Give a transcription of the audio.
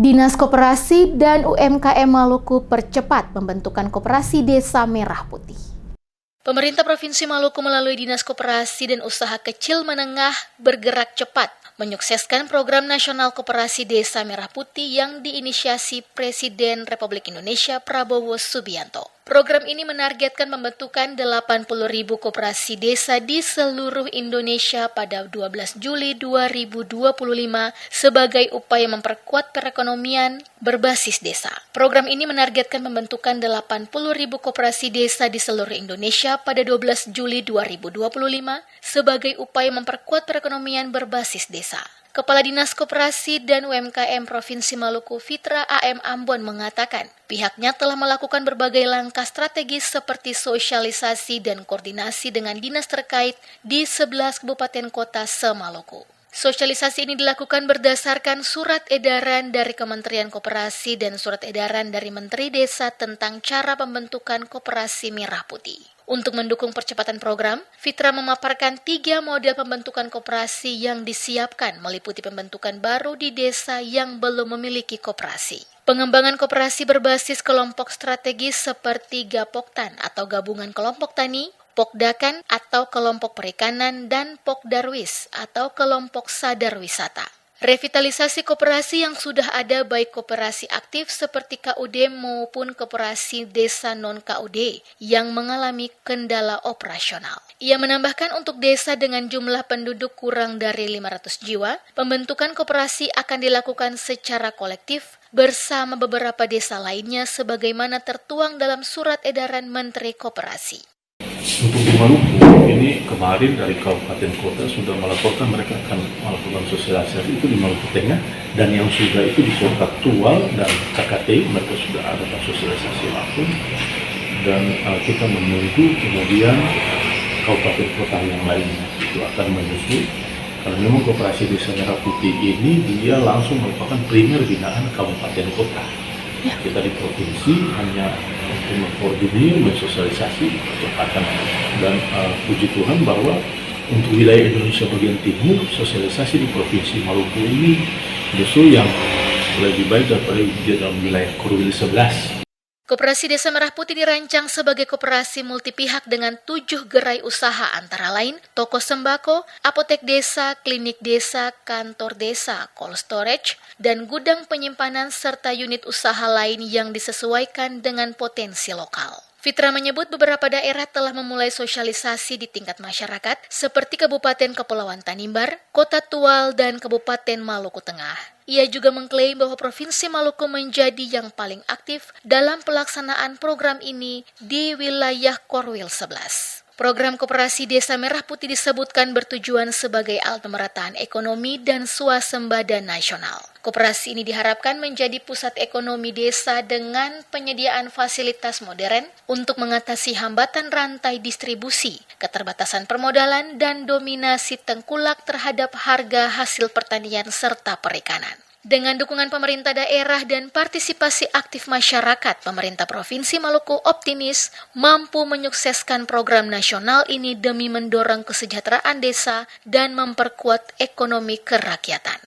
Dinas Koperasi dan UMKM Maluku percepat pembentukan Koperasi Desa Merah Putih. Pemerintah Provinsi Maluku melalui Dinas Koperasi dan Usaha Kecil Menengah bergerak cepat menyukseskan program nasional Koperasi Desa Merah Putih yang diinisiasi Presiden Republik Indonesia Prabowo Subianto. Program ini menargetkan pembentukan 80.000 koperasi desa di seluruh Indonesia pada 12 Juli 2025 sebagai upaya memperkuat perekonomian berbasis desa. Program ini menargetkan pembentukan 80.000 koperasi desa di seluruh Indonesia pada 12 Juli 2025 sebagai upaya memperkuat perekonomian berbasis desa. Kepala Dinas Koperasi dan UMKM Provinsi Maluku, Fitra A.M. Ambon mengatakan, pihaknya telah melakukan berbagai langkah strategis seperti sosialisasi dan koordinasi dengan dinas terkait di 11 kabupaten kota se-Maluku. Sosialisasi ini dilakukan berdasarkan surat edaran dari Kementerian Koperasi dan surat edaran dari Menteri Desa tentang cara pembentukan Koperasi Merah Putih. Untuk mendukung percepatan program, Fitra memaparkan 3 model pembentukan koperasi yang disiapkan meliputi pembentukan baru di desa yang belum memiliki koperasi. Pengembangan koperasi berbasis kelompok strategis seperti Gapoktan atau Gabungan Kelompok Tani, Pokdakan atau Kelompok Perikanan, dan Pokdarwis atau Kelompok Sadar Wisata. Revitalisasi koperasi yang sudah ada baik koperasi aktif seperti KUD maupun koperasi desa non-KUD yang mengalami kendala operasional. Ia menambahkan untuk desa dengan jumlah penduduk kurang dari 500 jiwa, pembentukan koperasi akan dilakukan secara kolektif bersama beberapa desa lainnya sebagaimana tertuang dalam surat edaran Menteri Koperasi. Untuk di Maluku, ini kemarin dari kabupaten kota sudah melaporkan mereka akan melakukan sosialisasi itu di Maluku Tengah, dan yang sudah itu di Kota Tual dan KKT mereka sudah ada sosialisasi langsung, dan kita menunggu kemudian kabupaten kota yang lainnya itu akan menyusul. Karena memang Koperasi Desa Merah Putih ini dia langsung merupakan primer binaan kabupaten kota. Kita di provinsi hanya untuk mengkoordinir, mensosialisasi percepatan, dan puji Tuhan bahwa untuk wilayah Indonesia bagian timur sosialisasi di provinsi Maluku ini justru yang lebih baik daripada di dalam wilayah Korwil 11. Koperasi Desa Merah Putih dirancang sebagai koperasi multipihak dengan 7 gerai usaha antara lain toko sembako, apotek desa, klinik desa, kantor desa, cold storage, dan gudang penyimpanan serta unit usaha lain yang disesuaikan dengan potensi lokal. Fitra menyebut beberapa daerah telah memulai sosialisasi di tingkat masyarakat seperti Kabupaten Kepulauan Tanimbar, Kota Tual, dan Kabupaten Maluku Tengah. Ia juga mengklaim bahwa Provinsi Maluku menjadi yang paling aktif dalam pelaksanaan program ini di wilayah Korwil 11. Program Koperasi Desa Merah Putih disebutkan bertujuan sebagai alat pemerataan ekonomi dan swasembada nasional. Koperasi ini diharapkan menjadi pusat ekonomi desa dengan penyediaan fasilitas modern untuk mengatasi hambatan rantai distribusi, keterbatasan permodalan, dan dominasi tengkulak terhadap harga hasil pertanian serta perikanan. Dengan dukungan pemerintah daerah dan partisipasi aktif masyarakat, pemerintah Provinsi Maluku optimis mampu menyukseskan program nasional ini demi mendorong kesejahteraan desa dan memperkuat ekonomi kerakyatan.